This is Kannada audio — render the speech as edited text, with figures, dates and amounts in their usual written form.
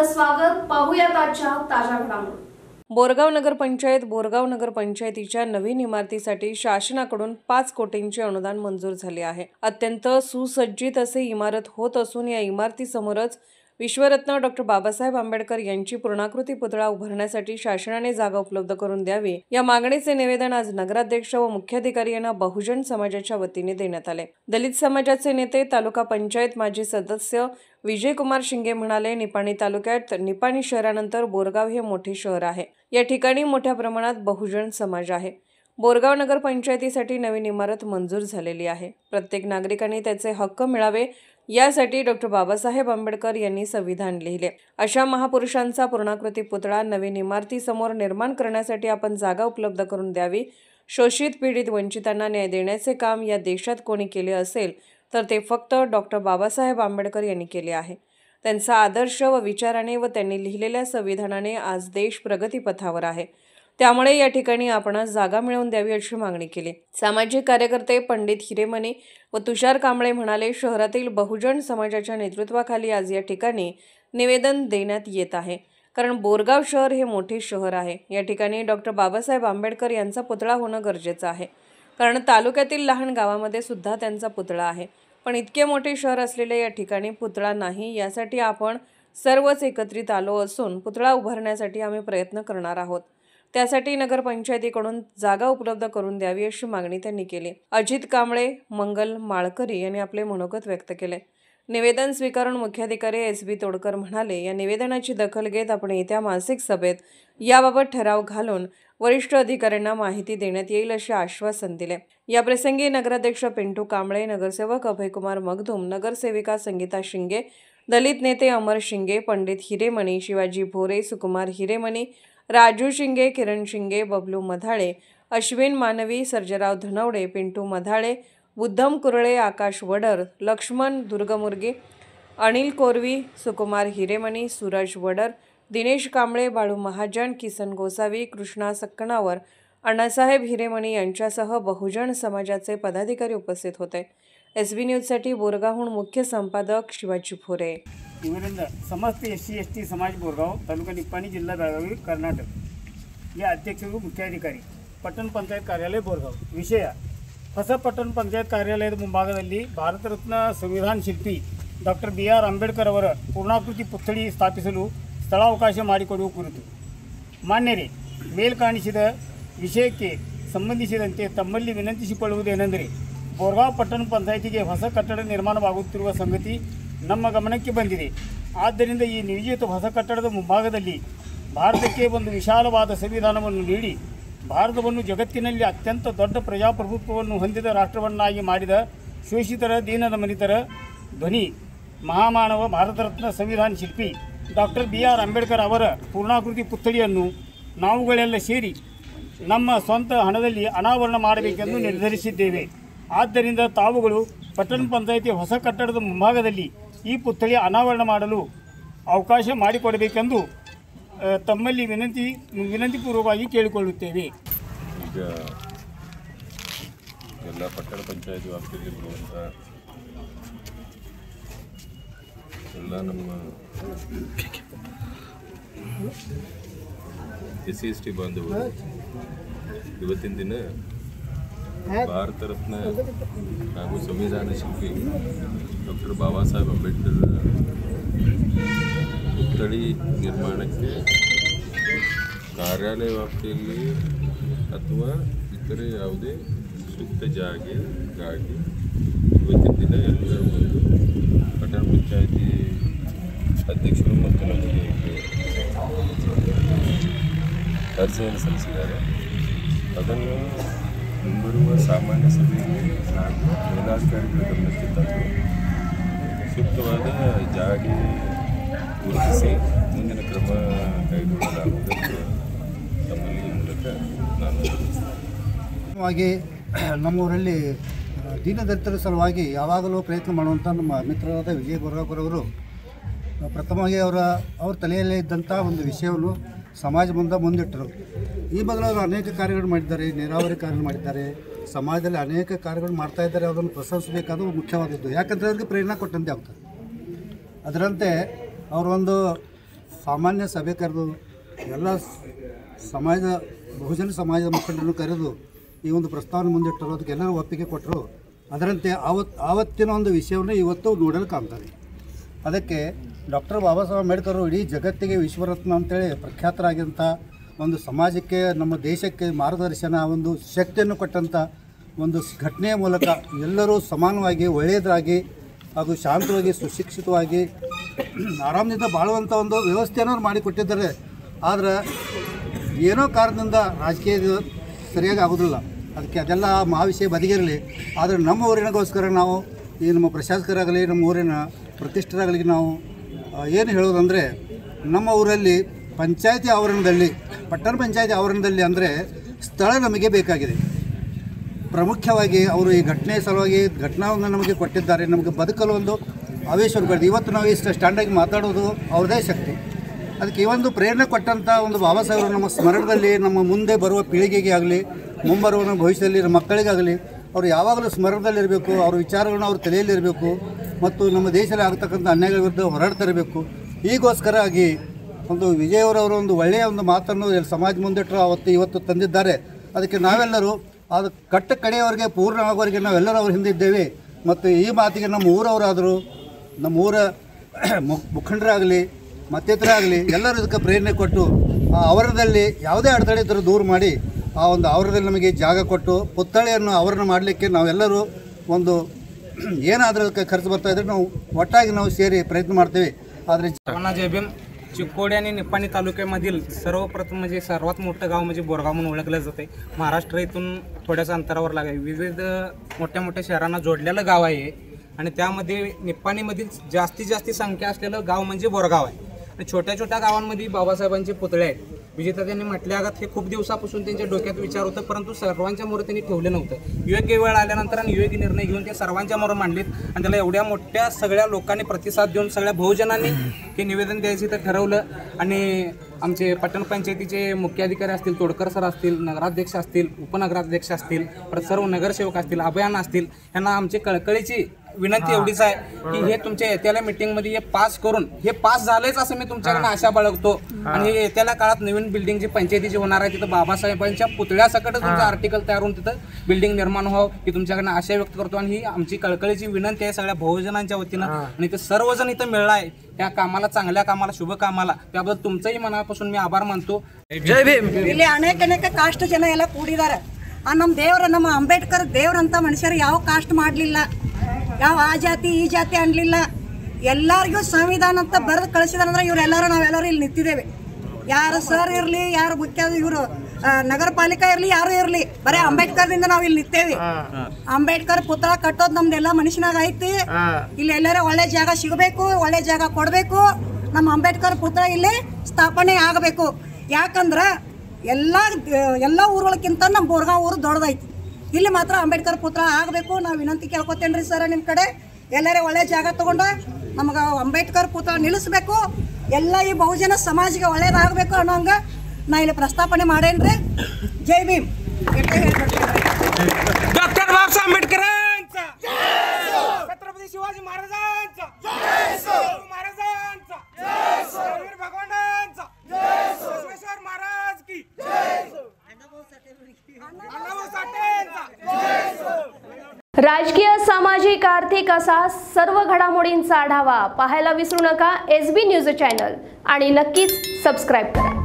आपलं स्वागत. पाहूयात आजच्या ताज्या घडामोडी. बोरगाव नगरपंचायतीच्या नवीन इमारतीसाठी शासनाकडून 5 कोटींचे अनुदान मंजूर झाले आहे. अत्यंत सुसज्जित असे इमारत होत असून या इमारतीसमोरच विश्वरत्न डॉक्टर बाबासाहेब आंबेडकर यांची पूर्णाकृती पुतळा उभारण्यासाठी शासनाने जागा उपलब्ध करून द्यावी या मागणीचे निवेदन आज नगराध्यक्ष व मुख्याधिकारी यांना बहुजन समाजाच्या वतीने देण्यात आले. दलित समाजाचे नेते तालुका पंचायत माजी सदस्य विजयकुमार शिंगे म्हणाले, निपाणी तालुक्यात निपाणी शहरानंतर बोरगाव हे मोठे शहर आहे. या ठिकाणी मोठ्या प्रमाणात बहुजन समाज आहे. बोरगाव नगरपंचायतीसाठी नवीन इमारत मंजूर झालेली आहे. प्रत्येक नागरिकांनी त्याचे हक्क मिळावे यासाठी डॉक्टर बाबासाहेब आंबेडकर यांनी संविधान लिहिले. अशा महापुरुषांचा पूर्णाकृती पुतळा नवीन इमारतीसमोर निर्माण करण्यासाठी आपण जागा उपलब्ध करून द्यावी. शोषित पीडित वंचितांना न्याय देण्याचे काम या देशात कोणी केले असेल तर ते फक्त डॉक्टर बाबासाहेब आंबेडकर यांनी केले आहे. त्यांचा आदर्श व विचाराने व त्यांनी लिहिलेल्या संविधानाने आज देश प्रगतीपथावर आहे. त्यामुळे या ठिकाणी आपणास जागा मिळवून द्यावी अशी मागणी केली. सामाजिक कार्यकर्ते पंडित हिरेमणी व तुषार कांबळे म्हणाले, शहरातील बहुजन समाजाच्या नेतृत्वाखाली आज या ठिकाणी निवेदन देण्यात येत आहे. कारण बोरगाव शहर हे मोठे शहर आहे. या ठिकाणी डॉक्टर बाबासाहेब आंबेडकर यांचा पुतळा होणं गरजेचं आहे. कारण तालुक्यातील लहान गावामध्ये सुद्धा त्यांचा पुतळा आहे. पण इतके मोठे शहर असलेल्या या ठिकाणी पुतळा नाही. यासाठी आपण सर्वच एकत्रित आलो असून पुतळा उभारण्यासाठी आम्ही प्रयत्न करणार आहोत. त्यासाठी नगरपंचायतीकडून जागा उपलब्ध करून द्यावी अशी मागणी त्यांनी केली. अजित कांबळे, मंगल माळकरी यांनी आपले मनोगत व्यक्त केले. निवेदन स्वीकारून मुख्याधिकारी SB तोडकर म्हणाले, या निवेदनाची दखल घेत आपण येत्या मासिक सभेत याबाबत ठराव घालून वरिष्ठ अधिकाऱ्यांना माहिती देण्यात येईल असे आश्वासन दिले. या प्रसंगी नगराध्यक्ष पिंटू कांबळे, नगरसेवक अभयकुमार मगदूम, नगरसेविका संगीता शिंगे, दलित नेते अमर शिंगे, पंडित हिरेमणी, शिवाजी भोरे, सुकुमार हिरेमणी, राजू शिंगे, किरण शिंगे, बबलू मधाळे, अश्विन मानवी, सर्जेराव धनवडे, पिंटू मधाळे, बुद्धम कुरळे, आकाश वडर, लक्ष्मण दुर्गमुर्गे, अनिल कोरवी, सुकुमार हिरेमणी, सूरज वडर, दिनेश कांबळे, बाळू महाजन, किसन गोसावी, कृष्णा सक्कणावर, अण्णासाहेब हिरेमणी यांच्यासह बहुजन समाजाचे पदाधिकारी उपस्थित होते. SB न्यूजसाठी बोरगावहून मुख्य संपादक शिवाजी भोरे. ಇವರಿಂದ ಸಮಸ್ತ SC/ST ಸಮಾಜ ಬೋರ್ಗಾವ್ ತಾಲೂಕು ನಿಪ್ಪಾಣಿ ಜಿಲ್ಲಾ ಬೆಳಗಾವಿ ಕರ್ನಾಟಕ ಯ ಅಧ್ಯಕ್ಷರು ಮುಖ್ಯಾಧಿಕಾರಿ ಪಟ್ಟಣ ಪಂಚಾಯತ್ ಕಾರ್ಯಾಲಯ ಬೋರ್ಗಾವ್. ವಿಷಯ: ಹೊಸ ಪಟ್ಟಣ ಪಂಚಾಯತ್ ಕಾರ್ಯಾಲಯದ ಮುಂಭಾಗದಲ್ಲಿ ಭಾರತ ರತ್ನ ಸಂವಿಧಾನ ಶಿಲ್ಪಿ ಡಾಕ್ಟರ್ BR ಅಂಬೇಡ್ಕರ್ ಅವರ ಪೂರ್ಣಾಕೃತಿ ಪುತ್ಥಳಿ ಸ್ಥಾಪಿಸಲು ಸ್ಥಳಾವಕಾಶ ಮಾಡಿಕೊಡುವ ಕುರಿತು ಮಾನ್ಯರೇ, ಮೇಲ್ಕಾಣಿಸಿದ ವಿಷಯಕ್ಕೆ ಸಂಬಂಧಿಸಿದಂತೆ ತಮ್ಮಲ್ಲಿ ವಿನಂತಿಸಿಕೊಳ್ಳುವುದೇನೆಂದರೆ, ಬೋರ್ಗಾವ್ ಪಟ್ಟಣ ಪಂಚಾಯತಿಗೆ ಹೊಸ ಕಟ್ಟಡ ನಿರ್ಮಾಣವಾಗುತ್ತಿರುವ ಸಂಗತಿ ನಮ್ಮ ಗಮನಕ್ಕೆ ಬಂದಿದೆ. ಆದ್ದರಿಂದ ಈ ನಿಯೋಜಿತ ಹೊಸ ಕಟ್ಟಡದ ಮುಂಭಾಗದಲ್ಲಿ ಭಾರತಕ್ಕೆ ಒಂದು ವಿಶಾಲವಾದ ಸಂವಿಧಾನವನ್ನು ನೀಡಿ ಭಾರತವನ್ನು ಜಗತ್ತಿನಲ್ಲಿ ಅತ್ಯಂತ ದೊಡ್ಡ ಪ್ರಜಾಪ್ರಭುತ್ವವನ್ನು ಹೊಂದಿದ ರಾಷ್ಟ್ರವನ್ನಾಗಿ ಮಾಡಿದ ಶೋಷಿತರ, ದೀನದಮನಿತರ ಧ್ವನಿ ಮಹಾಮಾನವ ಭಾರತ ರತ್ನ ಸಂವಿಧಾನ ಶಿಲ್ಪಿ ಡಾಕ್ಟರ್ BR ಅಂಬೇಡ್ಕರ್ ಅವರ ಪೂರ್ಣಾಕೃತಿ ಪುತ್ಥಳಿಯನ್ನು ನಾವುಗಳೆಲ್ಲ ಸೇರಿ ನಮ್ಮ ಸ್ವಂತ ಹಣದಲ್ಲಿ ಅನಾವರಣ ಮಾಡಬೇಕೆಂದು ನಿರ್ಧರಿಸಿದ್ದೇವೆ. ಆದ್ದರಿಂದ ತಾವುಗಳು ಪಟ್ಟಣ ಪಂಚಾಯಿತಿ ಹೊಸ ಕಟ್ಟಡದ ಮುಂಭಾಗದಲ್ಲಿ ಈ ಪುತ್ಥಳಿ ಅನಾವರಣ ಮಾಡಲು ಅವಕಾಶ ಮಾಡಿಕೊಡಬೇಕೆಂದು ತಮ್ಮಲ್ಲಿ ವಿನಂತಿಪೂರ್ವಕವಾಗಿ ಕೇಳಿಕೊಳ್ಳುತ್ತೇವೆ. ಈಗ ಎಲ್ಲ ಪಟ್ಟಣ ಪಂಚಾಯತ್ ವ್ಯಾಪ್ತಿಯಲ್ಲಿ ಬರುವಂಥ ಎಲ್ಲ ನಮ್ಮ SC/ST ಬಾಂಧವರು ಇವತ್ತಿನ ದಿನ ಭಾರತ ರತ್ನ ಹಾಗೂ ಸಂವಿಧಾನ ಶಿಲ್ಪಿ ಡಾಕ್ಟರ್ ಬಾಬಾಸಾಹೇಬ್ ಅಂಬೇಡ್ಕರ್ ಪುತ್ಥಳಿ ನಿರ್ಮಾಣಕ್ಕೆ ಕಾರ್ಯಾಲಯ ವ್ಯಾಪ್ತಿಯಲ್ಲಿ ಅಥವಾ ಇತರೆ ಯಾವುದೇ ಸೂಕ್ತ ಜಾಗೆಗಾಗಿ ಇವತ್ತಿನ ದಿನ ಎಲ್ಲ ಒಂದು ಪಟ್ಟಣ ಪಂಚಾಯತಿ ಅಧ್ಯಕ್ಷರು ಮತ್ತು ನಮಗೆ ಅರ್ಜಿಯನ್ನು ಸಲ್ಲಿಸಿದ್ದಾರೆ. ಅದನ್ನು ಮುಂಬರುವ ಸಾಮಾನ್ಯ ಸಭೆಯಲ್ಲಿ ಹಾಗೂ ಮೇಲಾಧಿಕಾರಿಗಳ ಗಮನಕ್ಕೆ ತಂದು ಸೂಕ್ತವಾದ ಜಾಗೆ ಗುರುತಿಸಿ ಮುಂದಿನ ಕ್ರಮ ಕೈಗೊಳ್ಳಲಾಗುವುದಕ್ಕೆ ತಮ್ಮಲ್ಲಿ ಈ ಮೂಲಕ ನಾನು ನಮ್ಮೂರಲ್ಲಿ ದೀನದಲಿತರ ಸಲುವಾಗಿ ಯಾವಾಗಲೂ ಪ್ರಯತ್ನ ಮಾಡುವಂಥ ನಮ್ಮ ಮಿತ್ರರಾದ ವಿಜಯ ಬೋರ್ಗಾವ್ರವರು ಪ್ರಥಮವಾಗಿ ಅವ್ರ ತಲೆಯಲ್ಲೇ ಇದ್ದಂಥ ಒಂದು ವಿಷಯವನ್ನು ಸಮಾಜ ಮುಂದಿಟ್ಟರು. ಈ ಮೊದಲು ಅವರು ಅನೇಕ ಕಾರ್ಯಗಳು ಮಾಡಿದ್ದಾರೆ, ನೀರಾವರಿ ಕಾರ್ಯ ಮಾಡಿದ್ದಾರೆ, ಸಮಾಜದಲ್ಲಿ ಅನೇಕ ಕಾರ್ಯಗಳು ಮಾಡ್ತಾ ಇದ್ದಾರೆ. ಅದನ್ನು ಪ್ರಶಂಸಬೇಕಾದ ಮುಖ್ಯವಾದದ್ದು, ಯಾಕಂದರೆ ಅವ್ರಿಗೆ ಪ್ರೇರಣೆ ಕೊಟ್ಟಂತೆ ಆಗ್ತದೆ. ಅದರಂತೆ ಅವರೊಂದು ಸಾಮಾನ್ಯ ಸಭೆ ಕರೆದು ಎಲ್ಲ ಬಹುಜನ ಸಮಾಜದ ಮುಖಂಡರನ್ನು ಕರೆದು ಈ ಒಂದು ಪ್ರಸ್ತಾವನೆ ಮುಂದಿಟ್ಟರು. ಅದಕ್ಕೆ ಎಲ್ಲರೂ ಒಪ್ಪಿಗೆ ಕೊಟ್ಟರು. ಅದರಂತೆ ಆವತ್ತಿನ ಒಂದು ವಿಷಯವನ್ನು ಇವತ್ತು ನೋಡಲು ಕಾಣ್ತಾರೆ. ಅದಕ್ಕೆ ಡಾಕ್ಟರ್ ಬಾಬಾ ಸಾಹೇಬ್ ಅಂಬೇಡ್ಕರ್ ಇಡೀ ಜಗತ್ತಿಗೆ ವಿಶ್ವರತ್ನ ಅಂತೇಳಿ ಪ್ರಖ್ಯಾತರಾಗಿಂಥ ಒಂದು ಸಮಾಜಕ್ಕೆ, ನಮ್ಮ ದೇಶಕ್ಕೆ ಮಾರ್ಗದರ್ಶನ, ಒಂದು ಶಕ್ತಿಯನ್ನು ಕೊಟ್ಟಂಥ ಒಂದು ಘಟನೆಯ ಮೂಲಕ ಎಲ್ಲರೂ ಸಮಾನವಾಗಿ ಒಳ್ಳೆಯದಾಗಿ ಹಾಗೂ ಶಾಂತವಾಗಿ ಸುಶಿಕ್ಷಿತವಾಗಿ ಆರಾಮದಿಂದ ಬಾಳುವಂಥ ಒಂದು ವ್ಯವಸ್ಥೆಯನ್ನು ಮಾಡಿಕೊಟ್ಟಿದ್ದಾರೆ. ಆದರೆ ಏನೋ ಕಾರಣದಿಂದ ರಾಜಕೀಯ ಸರಿಯಾಗಿ ಆಗೋದಿಲ್ಲ. ಅದಕ್ಕೆ ಅದೆಲ್ಲ ಆ ವಿಷಯ ಬದಿಗಿರಲಿ. ಆದರೆ ನಮ್ಮ ಊರಿನಗೋಸ್ಕರ ನಾವು ಈ ನಮ್ಮ ಪ್ರಶಾಸಕರಾಗಲಿ ನಮ್ಮ ಊರಿನ ಪ್ರತಿಷ್ಠರಾಗಲಿ ನಾವು ಏನು ಹೇಳೋದಂದರೆ, ನಮ್ಮ ಊರಲ್ಲಿ ಪಂಚಾಯತಿ ಆವರಣದಲ್ಲಿ, ಪಟ್ಟಣ ಪಂಚಾಯತಿ ಆವರಣದಲ್ಲಿ ಅಂದರೆ ಸ್ಥಳ ನಮಗೆ ಬೇಕಾಗಿದೆ. ಪ್ರಮುಖವಾಗಿ ಅವರು ಈ ಘಟನೆ ಸಲುವಾಗಿ ಘಟನಾವನ್ನು ನಮಗೆ ಕೊಟ್ಟಿದ್ದಾರೆ. ನಮಗೆ ಬದುಕಲು ಒಂದು ಆವೇಶವನ್ನು ಕೊಟ್ಟಿದೆ. ಇವತ್ತು ನಾವು ಇಷ್ಟು ಸ್ಟ್ಯಾಂಡಾಗಿ ಮಾತಾಡೋದು ಅವ್ರದೇ ಶಕ್ತಿ. ಅದಕ್ಕೆ ಈ ಒಂದು ಪ್ರೇರಣೆ ಕೊಟ್ಟಂಥ ಒಂದು ಬಾಬಾ ಸಾಹೇಬರು ನಮ್ಮ ಸ್ಮರಣದಲ್ಲಿ ನಮ್ಮ ಮುಂದೆ ಬರುವ ಪೀಳಿಗೆಗೆ ಆಗಲಿ, ಮುಂಬರುವ ನಮ್ಮ ಭವಿಷ್ಯದಲ್ಲಿ ನಮ್ಮ ಮಕ್ಕಳಿಗಾಗಲಿ ಅವರು ಯಾವಾಗಲೂ ಸ್ಮರಣದಲ್ಲಿರಬೇಕು. ಅವ್ರ ವಿಚಾರಗಳನ್ನ ಅವ್ರ ತಲೆಯಲ್ಲಿರಬೇಕು ಮತ್ತು ನಮ್ಮ ದೇಶದಲ್ಲಿ ಆಗ್ತಕ್ಕಂಥ ಅನ್ಯಾಯಗಳ ವಿರುದ್ಧ ಹೋರಾಡ್ತಿರಬೇಕು. ಈಗೋಸ್ಕರ ಆಗಿ ಒಂದು ವಿಜಯವರವರ ಒಂದು ಒಳ್ಳೆಯ ಒಂದು ಮಾತನ್ನು ಸಮಾಜ ಮುಂದಿಟ್ಟರು ಇವತ್ತು ತಂದಿದ್ದಾರೆ. ಅದಕ್ಕೆ ನಾವೆಲ್ಲರೂ ಅದು ಕಟ್ಟ ಕಡೆಯವರೆಗೆ ಪೂರ್ಣ ಆಗೋವರೆಗೆ ನಾವೆಲ್ಲರೂ ಅವ್ರ ಹಿಂದೆ ಇದ್ದೇವೆ. ಮತ್ತು ಈ ಮಾತಿಗೆ ನಮ್ಮ ಊರವರಾದರೂ, ನಮ್ಮ ಊರ ಮುಖಂಡರಾಗಲಿ ಮತ್ತಿತರಾಗಲಿ ಎಲ್ಲರೂ ಇದಕ್ಕೆ ಪ್ರೇರಣೆ ಕೊಟ್ಟು ಆ ಆವರಣದಲ್ಲಿ ಯಾವುದೇ ಅಡೆತಡೆ ಇದ್ದರೂ ದೂರ ಮಾಡಿ ಆ ಒಂದು ಆವರಣದಲ್ಲಿ ನಮಗೆ ಜಾಗ ಕೊಟ್ಟು ಪುತ್ಥಳಿಯನ್ನು ಆವರಣ ಮಾಡಲಿಕ್ಕೆ ನಾವೆಲ್ಲರೂ ಒಂದು ಏನಾದರೂ ಅದಕ್ಕೆ ಖರ್ಚು ಬರ್ತಾಯಿದ್ರೆ ನಾವು ಒಟ್ಟಾಗಿ ನಾವು ಸೇರಿ प्रयत्न ಮಾಡ್ತೀವಿ. ಆದರೆ जय भीम. चिक्कोडी आणि निपाणी तालुक्यामधील सर्वप्रथम म्हणजे सर्वात मोठं गाव म्हणजे बोरगाव म्हणून ओळखलं जाते. महाराष्ट्र इथून थोड्याच अंतरावर लागे विविध मोठ्या मोठ्या शहरांना जोडलेलं गाव आहे आणि त्यामध्ये निपाणीमधील जास्तीत जास्त संख्या असलेलं गाव म्हणजे बोरगाव आहे. आणि छोट्या छोट्या गावांमध्ये बाबासाहेबांचे पुतळे आहेत. विजेता त्यांनी म्हटल्यागत हे खूप दिवसापासून त्यांच्या डोक्यात विचार होतं, परंतु सर्वांच्या मोर त्यांनी ठेवलं नव्हतं. योग्य वेळ आल्यानंतर आणि योग्य निर्णय घेऊन ते सर्वांच्या मोर मांडलेत आणि त्याला एवढ्या मोठ्या सगळ्या लोकांनी प्रतिसाद देऊन सगळ्या बहुजनांनी हे निवेदन द्यायचं तर ठरवलं. आणि आमचे पట్టण पंचायतीचे मुख्याधिकारी असतील, तोडकर सर असतील, नगराध्यक्ष असतील, उपनगराध्यक्ष असतील, परत सर्व नगरसेवक असतील, अभियान असतील, यांना आमची कळकळीची विनंती एवढीच आहे की हे तुमच्या येत्याला मीटिंगमध्ये हे पास करून हे पास झालेच असं मी तुमच्याकडे आशा बाळगतो. आणि येत्याला काळात नवीन बिल्डिंग जी पंचायतीची होणार आहे तिथं बाबासाहेबांच्या पुतळ्यासकट तुमचं आर्टिकल तयार होऊन तिथं बिल्डिंग निर्माण व्हावं ही तुमच्याकडनं आशा व्यक्त करतो. आणि ही आमची कळकळीची विनंती आहे सगळ्या बहुजनांच्या वतीनं. आणि ते सर्वजण इथं मिळलं आहे या कामाला, चांगल्या कामाला, शुभ कामाला, त्याबद्दल तुमचंही मनापासून मी आभार मानतो. जय भीम. ಇಲ್ಲಿ ಅನೇಕ ಕಾಸ್ಟ್ ಜನ ಎಲ್ಲ ಕೂಡಿದ್ದಾರೆ. ನಮ್ಮ ದೇವರ, ನಮ್ಮ ಅಂಬೇಡ್ಕರ್ ದೇವರಂತ ಮನುಷ್ಯರು ಯಾವ ಕಾಸ್ಟ್ ಮಾಡಲಿಲ್ಲ, ಯಾವ ಆ ಜಾತಿ ಈ ಜಾತಿ ಅನ್ನಲಿಲ್ಲ. ಎಲ್ಲರಿಗೂ ಸಂವಿಧಾನ ಅಂತ ಬರೆದು ಕಳಿಸಿದಾರಂದ್ರೆ ಇವರೆಲ್ಲರೂ ನಾವೆಲ್ಲರೂ ಇಲ್ಲಿ ನಿಂತಿದ್ದೇವೆ. ಯಾರು ಸರ್ ಇರಲಿ, ಯಾರು ಮುಖ್ಯ ಇವರು ನಗರ ಪಾಲಿಕೆ ಇರಲಿ, ಯಾರು ಇರಲಿ, ಬರೀ ಅಂಬೇಡ್ಕರ್ದಿಂದ ನಾವು ಇಲ್ಲಿ ನಿಂತೇವೆ. ಅಂಬೇಡ್ಕರ್ ಪುತಳ ಕಟ್ಟೋದು ನಮ್ದೆಲ್ಲ ಮನುಷ್ಯನಾಗ ಐತಿ. ಇಲ್ಲಿ ಎಲ್ಲರೂ ಒಳ್ಳೆ ಜಾಗ ಸಿಗಬೇಕು, ಒಳ್ಳೆ ಜಾಗ ಕೊಡಬೇಕು. ನಮ್ಮ ಅಂಬೇಡ್ಕರ್ ಪುತಳ ಇಲ್ಲಿ ಸ್ಥಾಪನೆ ಆಗಬೇಕು. ಯಾಕಂದ್ರೆ ಎಲ್ಲ ಊರುಗಳಕ್ಕಿಂತ ನಮ್ಮ ಬೋರ್ಗಾಂವ್ ಊರು ದೊಡ್ಡದೈತಿ. ಇಲ್ಲಿ ಮಾತ್ರ ಅಂಬೇಡ್ಕರ್ ಪುತ್ರ ಆಗಬೇಕು. ನಾವು ವಿನಂತಿ ಕೇಳ್ಕೊತೇನೆ ರೀ ಸರ್, ನಿಮ್ಮ ಕಡೆ ಎಲ್ಲರೂ ಒಳ್ಳೆ ಜಾಗ ತೊಗೊಂಡು ನಮಗೆ ಅಂಬೇಡ್ಕರ್ ಪುತ್ರ ನಿಲ್ಲಿಸ್ಬೇಕು. ಎಲ್ಲ ಈ ಬಹುಜನ ಸಮಾಜಕ್ಕೆ ಒಳ್ಳೇದಾಗಬೇಕು ಅನ್ನೋಂಗೆ ನಾ ಇಲ್ಲಿ ಪ್ರಸ್ತಾಪನೆ ಮಾಡೇನ್ರಿ. ಜೈ ಭೀಮ್. डॉक्टर बाबासाहेब आंबेडकरांचा, छत्रपती शिवाजी महाराजांचा, महाराजांचा, वीर भगवानांचा, बसवेश्वर महाराज की, अण्णाभाऊ साठेंचा. राजकीय, सामाजिक, आर्थिक असा सर्व घडामोडींचा आढावा पाहायला विसरू नका SB न्यूज चॅनल आणि नक्कीच सबस्क्राईब करा.